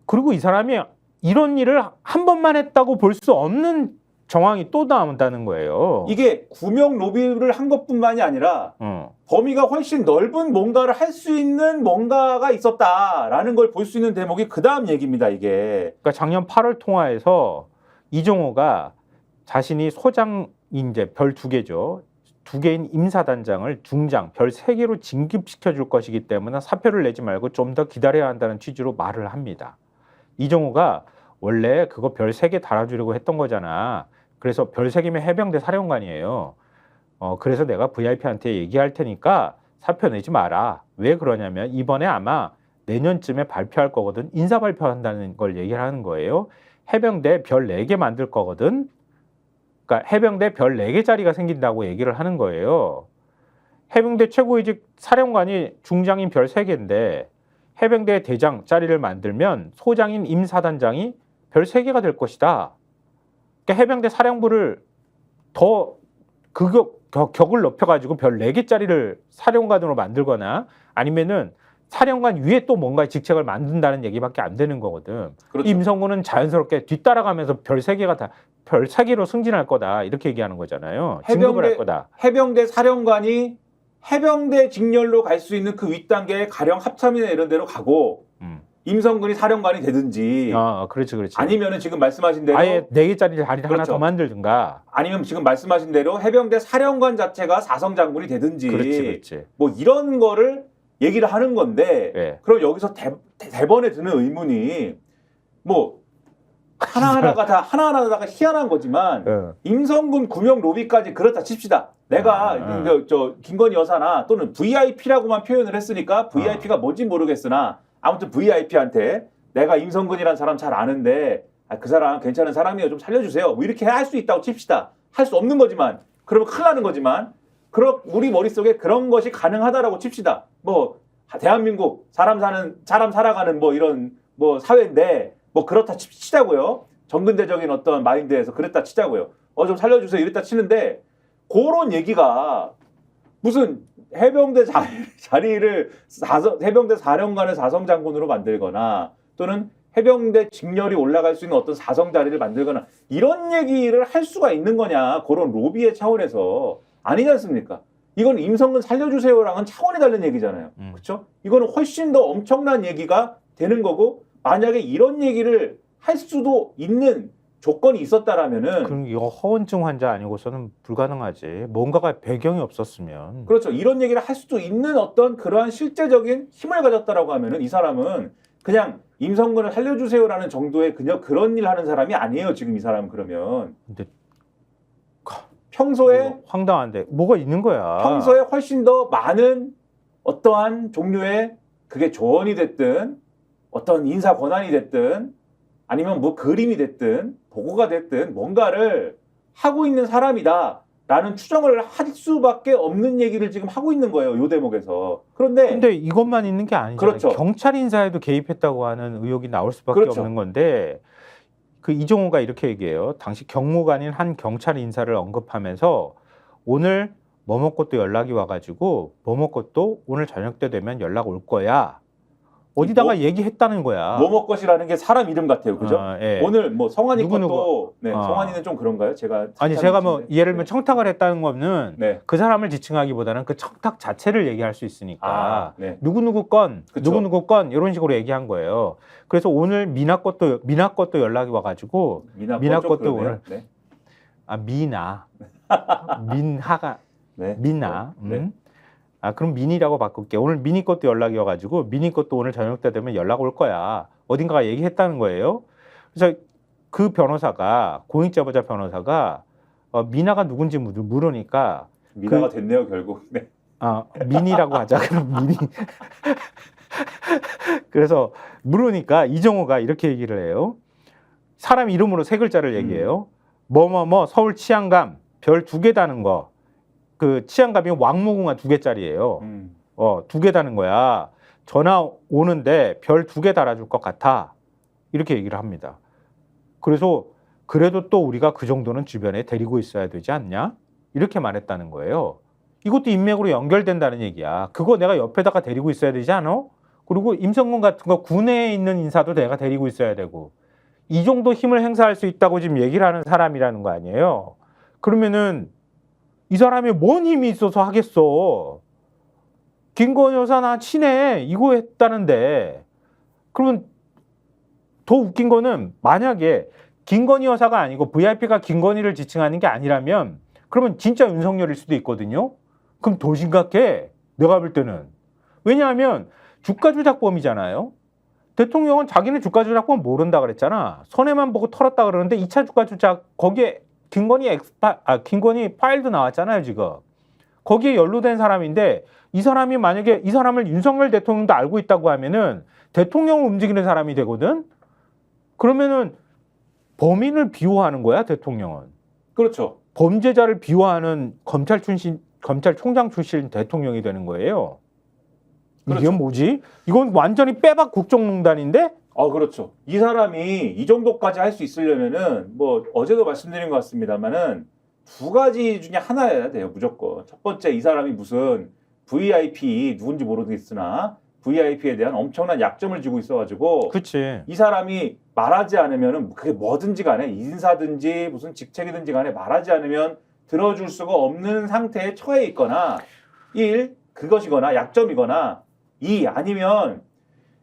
그리고 이 사람이 이런 일을 한 번만 했다고 볼 수 없는 정황이 또 나온다는 거예요. 이게 구명 로비를 한 것뿐만이 아니라 범위가 훨씬 넓은 뭔가를 할 수 있는 뭔가가 있었다라는 걸 볼 수 있는 대목이 그 다음 얘기입니다. 이게. 그러니까 작년 8월 통화에서 이종호가 자신이 소장 이제 별 2개죠. 2개인 임사단장을 중장 별 3개로 진급시켜 줄 것이기 때문에 사표를 내지 말고 좀 더 기다려야 한다는 취지로 말을 합니다. 이종호가 원래 그거 별 3개 달아주려고 했던 거잖아. 그래서 별 3개면 해병대 사령관이에요. 그래서 내가 VIP한테 얘기할 테니까 사표 내지 마라. 왜 그러냐면 이번에 아마 내년쯤에 발표할 거거든. 인사 발표한다는 걸 얘기를 하는 거예요. 해병대 별 4개 만들 거거든. 그러니까 해병대 별 4개짜리가 생긴다고 얘기를 하는 거예요. 해병대 최고위직 사령관이 중장인 별 3개인데 해병대 대장 자리를 만들면 소장인 임사단장이 별 3개가 될 것이다. 그러니까 해병대 사령부를 더 격을 높여가지고 별 4개짜리를 사령관으로 만들거나 아니면은 사령관 위에 또 뭔가의 직책을 만든다는 얘기밖에 안 되는 거거든. 그렇죠. 임성근은 자연스럽게 뒤따라가면서 별 3개가 다 별 3개로 승진할 거다 이렇게 얘기하는 거잖아요. 진급을 할 거다. 해병대 사령관이 해병대 직렬로 갈 수 있는 그 윗단계에 가령 합참이나 이런 데로 가고 임성근이 사령관이 되든지 그렇지. 아니면은 지금 말씀하신 대로 아예 4개짜리 자리를 그렇죠. 하나 더 만들든가 아니면 지금 말씀하신 대로 해병대 사령관 자체가 사성장군이 되든지 그렇지. 뭐 이런 거를 얘기를 하는 건데 네. 그럼 여기서 대번에 드는 의문이 뭐 하나하나가 희한한 거지만 임성근 구명 로비까지 그렇다 칩시다. 내가 저 김건희 여사나 또는 VIP라고만 표현을 했으니까 VIP가 뭔지 모르겠으나 아무튼 VIP한테 내가 임성근이라는 사람 잘 아는데 그 사람 괜찮은 사람이에요. 좀 살려주세요. 뭐 이렇게 할 수 있다고 칩시다. 할 수 없는 거지만 그러면 큰일 나는 거지만 우리 머릿속에 그런 것이 가능하다라고 칩시다. 뭐 대한민국 사람 살아가는 뭐 이런 뭐 사회인데 뭐 그렇다 치자고요. 정근대적인 어떤 마인드에서 그랬다 치자고요. 좀 살려주세요. 이랬다 치는데 그런 얘기가 무슨 해병대 자리를 해병대 사령관을 사성장군으로 만들거나 또는 해병대 직렬이 올라갈 수 있는 어떤 사성 자리를 만들거나 이런 얘기를 할 수가 있는 거냐. 그런 로비의 차원에서 아니지 않습니까? 이건 임성근 살려주세요랑은 차원이 다른 얘기잖아요. 그렇죠? 이거는 훨씬 더 엄청난 얘기가 되는 거고 만약에 이런 얘기를 할 수도 있는 조건이 있었다라면은 그럼 이거 허언증 환자 아니고서는 불가능하지. 뭔가가 배경이 없었으면. 그렇죠. 이런 얘기를 할 수도 있는 어떤 그러한 실제적인 힘을 가졌다라고 하면은 이 사람은 그냥 임성근을 살려주세요라는 정도의 그냥 그런 일 하는 사람이 아니에요. 지금 이 사람은 그러면. 근데 평소에 황당한데 뭐가 있는 거야. 평소에 훨씬 더 많은 어떠한 종류의 그게 조언이 됐든 어떤 인사 권한이 됐든 아니면 뭐 그림이 됐든 보고가 됐든 뭔가를 하고 있는 사람이다 라는 추정을 할 수밖에 없는 얘기를 지금 하고 있는 거예요. 요 대목에서. 근데 이것만 있는 게 아니잖아요. 그렇죠. 경찰 인사에도 개입했다고 하는 의혹이 나올 수밖에 그렇죠. 없는 건데 그 이종호가 이렇게 얘기해요. 당시 경무관인 한 경찰 인사를 언급하면서 오늘 뭐 먹고 또 연락이 와가지고 뭐 먹고 또 오늘 저녁 때 되면 연락 올 거야. 어디다가 얘기했다는 거야. 뭐먹것이라는 게 사람 이름 같아요. 그죠? 예. 오늘 뭐 성환이 누구. 것도 네, 성환이는 좀 그런가요? 제가 뭐 예를 들면 청탁을 했다는 거는 네. 그 사람을 지칭하기보다는 그 청탁 자체를 얘기할 수 있으니까 네. 누구 건 그쵸. 누구 건 이런 식으로 얘기한 거예요. 그래서 오늘 미나 것도 연락이 와가지고 미나 것도 오늘 네. 민하가 네. 미나 네. 그럼 민이라고 바꿀게. 오늘 민이 것도 연락이 와가지고 민이 것도 오늘 저녁 때 되면 연락 올 거야. 어딘가가 얘기했다는 거예요. 그래서 그 변호사가 공익제보자 변호사가 미나가 누군지 물으니까 미나가 됐네요 결국. 네. 민이라고 하자. 그럼 민이. 그래서 물으니까 이종호가 이렇게 얘기를 해요. 사람 이름으로 3글자를 얘기해요. 뭐뭐뭐 서울 치안감 별 2개 다는 거. 그 치안감이 왕무궁화 2개짜리예요. 2개 다는 거야. 전화 오는데 별 2개 달아줄 것 같아. 이렇게 얘기를 합니다. 그래서 그래도 또 우리가 그 정도는 주변에 데리고 있어야 되지 않냐? 이렇게 말했다는 거예요. 이것도 인맥으로 연결된다는 얘기야. 그거 내가 옆에다가 데리고 있어야 되지 않아? 그리고 임성근 같은 거 군내에 있는 인사도 내가 데리고 있어야 되고 이 정도 힘을 행사할 수 있다고 지금 얘기를 하는 사람이라는 거 아니에요. 그러면은 이 사람이 뭔 힘이 있어서 하겠어. 김건희 여사 나 친해 이거 했다는데 그러면 더 웃긴 거는 만약에 김건희 여사가 아니고 VIP가 김건희를 지칭하는 게 아니라면 그러면 진짜 윤석열일 수도 있거든요. 그럼 더 심각해. 내가 볼 때는. 왜냐하면 주가 조작범이잖아요. 대통령은 자기는 주가 조작범 모른다 그랬잖아. 손해만 보고 털었다 그러는데 2차 주가 조작 거기에 김건희 파일도 나왔잖아요, 지금. 거기에 연루된 사람인데 이 사람이 만약에 이 사람을 윤석열 대통령도 알고 있다고 하면은 대통령을 움직이는 사람이 되거든. 그러면은 범인을 비호하는 거야, 대통령은. 그렇죠. 범죄자를 비호하는 검찰총장 출신 대통령이 되는 거예요. 이게 그렇죠. 뭐지? 이건 완전히 빼박 국정농단인데? 그렇죠. 이 사람이 이 정도까지 할 수 있으려면은 뭐 어제도 말씀드린 것 같습니다만은 두 가지 중에 하나여야 돼요, 무조건. 첫 번째, 이 사람이 무슨 VIP 누군지 모르겠으나 VIP에 대한 엄청난 약점을 쥐고 있어가지고 그치. 이 사람이 말하지 않으면은 그게 뭐든지 간에 인사든지 무슨 직책이든지 간에 말하지 않으면 들어줄 수가 없는 상태에 처해 있거나 1. 그것이거나 약점이거나 2. 아니면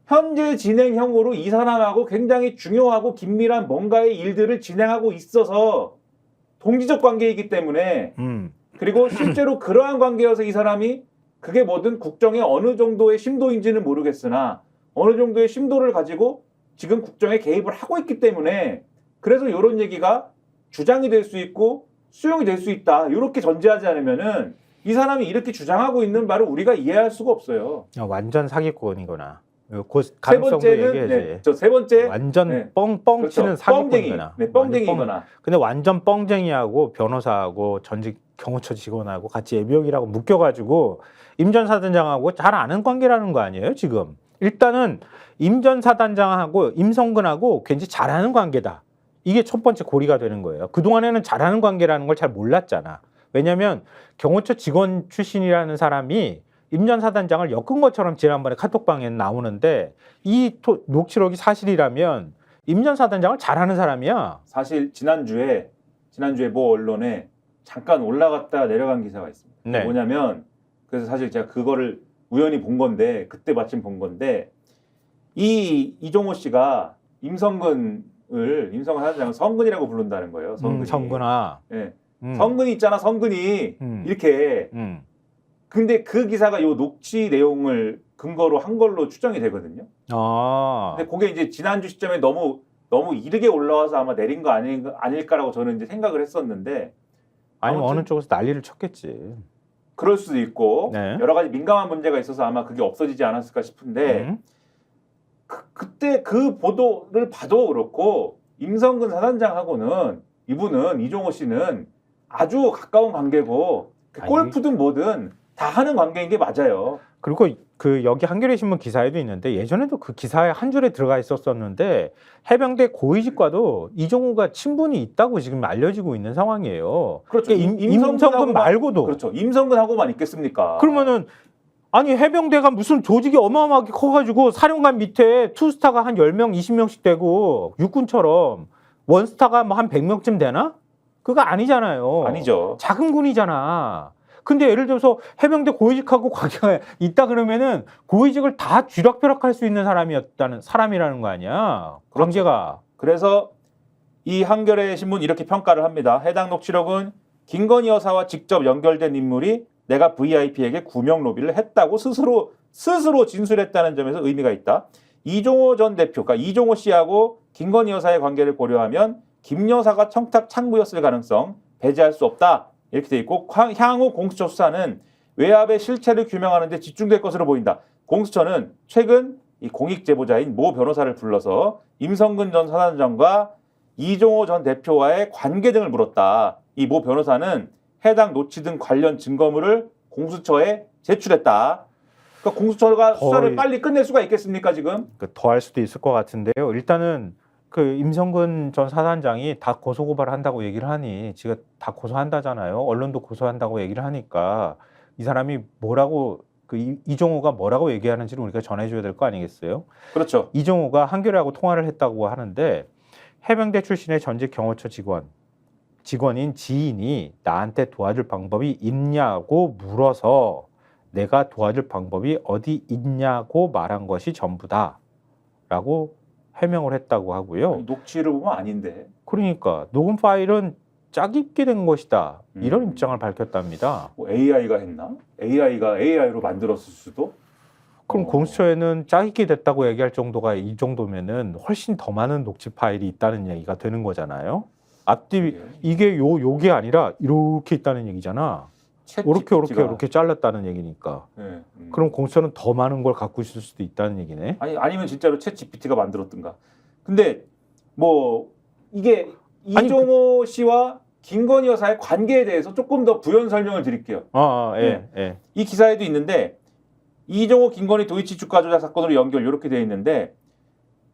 현재 진행형으로 이 사람하고 굉장히 중요하고 긴밀한 뭔가의 일들을 진행하고 있어서 동지적 관계이기 때문에 그리고 실제로 그러한 관계여서 이 사람이 그게 뭐든 국정에 어느 정도의 심도인지는 모르겠으나 어느 정도의 심도를 가지고 지금 국정에 개입을 하고 있기 때문에 그래서 이런 얘기가 주장이 될 수 있고 수용이 될 수 있다. 이렇게 전제하지 않으면은 이 사람이 이렇게 주장하고 있는 바를 우리가 이해할 수가 없어요. 완전 사기꾼이구나. 그 세 가능성도 번째는 얘기해야지. 저 세 번째 완전 뻥뻥 치는 사기꾼이구나. 뻥쟁이거나. 근데 완전 뻥쟁이하고 변호사하고 전직 경호처 직원하고 같이 예비역이라고 묶여가지고 임 전 사단장하고 잘 아는 관계라는 거 아니에요 지금. 일단은 임 전 사단장하고 임성근하고 굉장히 잘 아는 관계다. 이게 첫 번째 고리가 되는 거예요. 그동안에는 잘 아는 관계라는 걸 잘 몰랐잖아. 왜냐하면 경호처 직원 출신이라는 사람이 임 전 사단장을 엮은 것처럼 지난번에 카톡방에 나오는데 이 녹취록이 사실이라면 임 전 사단장을 잘 아는 사람이야. 사실 지난주에 모 언론에 잠깐 올라갔다 내려간 기사가 있습니다. 네. 뭐냐면 그래서 사실 제가 그거를 우연히 본 건데 그때 마침 본 건데 이종호 씨가 임성근 사단장을 성근이라고 부른다는 거예요. 성근이. 성근아. 네. 성근이 있잖아, 성근이 이렇게. 근데 그 기사가 요 녹취 내용을 근거로 한 걸로 추정이 되거든요. 근데 그게 이제 지난주 시점에 너무 이르게 올라와서 아마 내린 거 아닐까라고 저는 이제 생각을 했었는데. 아니면 어느 쪽에서 난리를 쳤겠지. 그럴 수도 있고 네. 여러 가지 민감한 문제가 있어서 아마 그게 없어지지 않았을까 싶은데 그때 그 보도를 봐도 그렇고 임성근 사단장하고는 이분은 이종호 씨는 아주 가까운 관계고 골프든 뭐든 다 하는 관계인 게 맞아요. 그리고 그 여기 한겨레 신문 기사에도 있는데 예전에도 그 기사에 한 줄에 들어가 있었었는데 해병대 고위직과도 이종호가 친분이 있다고 지금 알려지고 있는 상황이에요. 그렇죠. 그러니까 임성근 말고도. 그렇죠. 임성근하고만 있겠습니까? 그러면은 아니 해병대가 무슨 조직이 어마어마하게 커가지고 사령관 밑에 투스타가 한 10명, 20명씩 되고 육군처럼 원스타가 뭐 한 100명쯤 되나? 그거 아니잖아요. 아니죠. 작은 군이잖아. 근데 예를 들어서 해병대 고위직하고 관계가 있다 그러면은 고위직을 다 쥐락펴락할 수 있는 사람이라는 거 아니야. 관계가. 그래서 이 한겨레 신문 이렇게 평가를 합니다. 해당 녹취록은 김건희 여사와 직접 연결된 인물이 내가 VIP에게 구명 로비를 했다고 스스로 진술했다는 점에서 의미가 있다. 이종호 전 대표, 그러니까 이종호 씨하고 김건희 여사의 관계를 고려하면 김 여사가 청탁 창구였을 가능성 배제할 수 없다. 이렇게 돼 있고 향후 공수처 수사는 외압의 실체를 규명하는 데 집중될 것으로 보인다. 공수처는 최근 이 공익 제보자인 모 변호사를 불러서 임성근 전 사단장과 이종호 전 대표와의 관계 등을 물었다. 이 모 변호사는 해당 노치 등 관련 증거물을 공수처에 제출했다. 그러니까 공수처가 수사를 빨리 끝낼 수가 있겠습니까 지금? 더 할 수도 있을 것 같은데요. 일단은 그 임성근 전 사단장이 다 고소고발한다고 얘기를 하니 지가 다 고소한다잖아요. 언론도 고소한다고 얘기를 하니까 이 사람이 뭐라고 이종호가 뭐라고 얘기하는지를 우리가 전해줘야 될 거 아니겠어요? 그렇죠. 이종호가 한겨레하고 통화를 했다고 하는데 해병대 출신의 전직 경호처 직원인 지인이 나한테 도와줄 방법이 있냐고 물어서 내가 도와줄 방법이 어디 있냐고 말한 것이 전부다라고 해명을 했다고 하고요. 아니, 녹취를 보면 아닌데. 그러니까 녹음 파일은 짜깁게 된 것이다. 이런 음. 입장을 밝혔답니다. 뭐 AI가 했나? AI가 AI로 만들었을 수도? 그럼 공수처에는 짜깁게 됐다고 얘기할 정도가 이 정도면은 훨씬 더 많은 녹취 파일이 있다는 얘기가 되는 거잖아요. 앞뒤 이게 요게 아니라 이렇게 있다는 얘기잖아. 이렇게 잘랐다는 얘기니까. 네, 그럼 공수처는 더 많은 걸 갖고 있을 수도 있다는 얘기네. 아니면 진짜로 챗 GPT가 만들었든가. 근데 뭐 이게 이종호 씨와 김건희 여사의 관계에 대해서 조금 더 부연 설명을 드릴게요. 예. 이 기사에도 있는데 이종호 김건희 도이치 주가 조작 사건으로 연결 이렇게 되어 있는데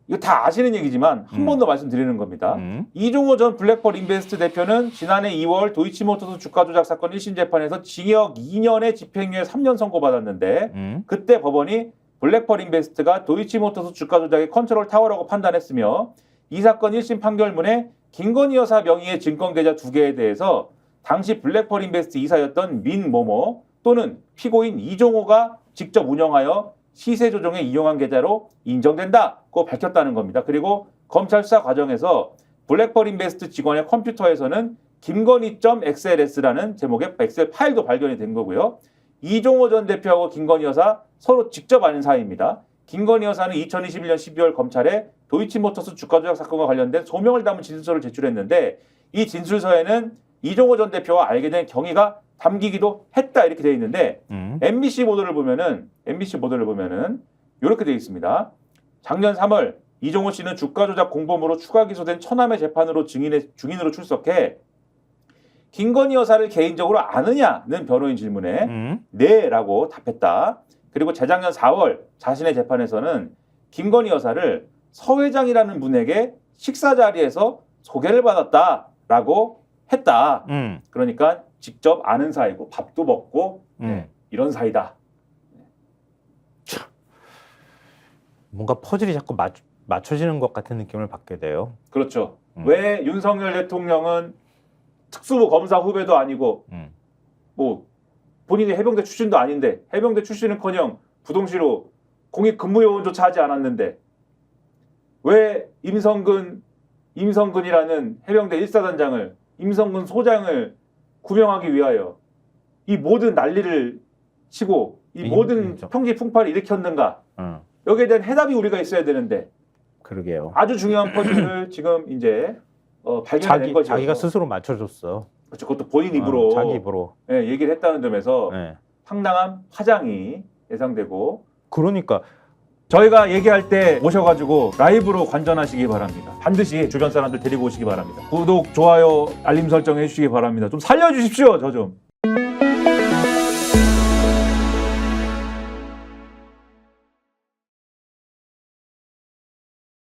이거 다 아시는 얘기지만 한 번 더 말씀드리는 겁니다. 이종호 전 블랙펄 인베스트 대표는 지난해 2월 도이치모터스 주가 조작 사건 1심 재판에서 징역 2년에 집행유예 3년 선고받았는데 그때 법원이 블랙펄 인베스트가 도이치모터스 주가 조작의 컨트롤 타워라고 판단했으며 이 사건 1심 판결문에 김건희 여사 명의의 증권계좌 2개에 대해서 당시 블랙펄 인베스트 이사였던 민모모 또는 피고인 이종호가 직접 운영하여 시세 조정에 이용한 계좌로 인정된다고 밝혔다는 겁니다. 그리고 검찰 수사 과정에서 블랙펄 인베스트 직원의 컴퓨터에서는 김건희.xls라는 제목의 엑셀 파일도 발견이 된 거고요. 이종호 전 대표하고 김건희 여사 서로 직접 아는 사이입니다. 김건희 여사는 2021년 12월 검찰에 도이치모터스 주가 조작 사건과 관련된 소명을 담은 진술서를 제출했는데 이 진술서에는 이종호 전 대표와 알게 된 경위가 담기기도 했다 이렇게 되어 있는데 MBC 보도를 보면은 이렇게 되어 있습니다. 작년 3월 이종호 씨는 주가 조작 공범으로 추가 기소된 처남의 재판으로 증인으로 출석해 김건희 여사를 개인적으로 아느냐는 변호인 질문에 네라고 답했다. 그리고 재작년 4월 자신의 재판에서는 김건희 여사를 서 회장이라는 분에게 식사 자리에서 소개를 받았다라고 했다. 그러니까 직접 아는 사이고 밥도 먹고 이런 사이다. 뭔가 퍼즐이 자꾸 맞춰지는 것 같은 느낌을 받게 돼요. 그렇죠. 왜 윤석열 대통령은 특수부 검사 후배도 아니고 뭐 본인이 해병대 출신도 아닌데 해병대 출신은커녕 부동시로 공익근무요원조차 하지 않았는데 왜 임성근이라는 해병대 1사단장을 임성근 소장을 구명하기 위하여 이 모든 난리를 치고 이 모든 평지 풍파를 일으켰는가? 여기에 대한 해답이 우리가 있어야 되는데 그러게요. 아주 중요한 퍼즐을 지금 이제 발견해낸 거죠. 자기가 스스로 맞춰줬어. 그렇죠. 그것도 본인 입으로 자기 입으로 얘기를 했다는 점에서 상당한 파장이 예상되고 그러니까 저희가 얘기할 때 오셔가지고 라이브로 관전하시기 바랍니다. 반드시 주변 사람들 데리고 오시기 바랍니다. 구독, 좋아요, 알림 설정 해주시기 바랍니다. 좀 살려주십시오. 저 좀.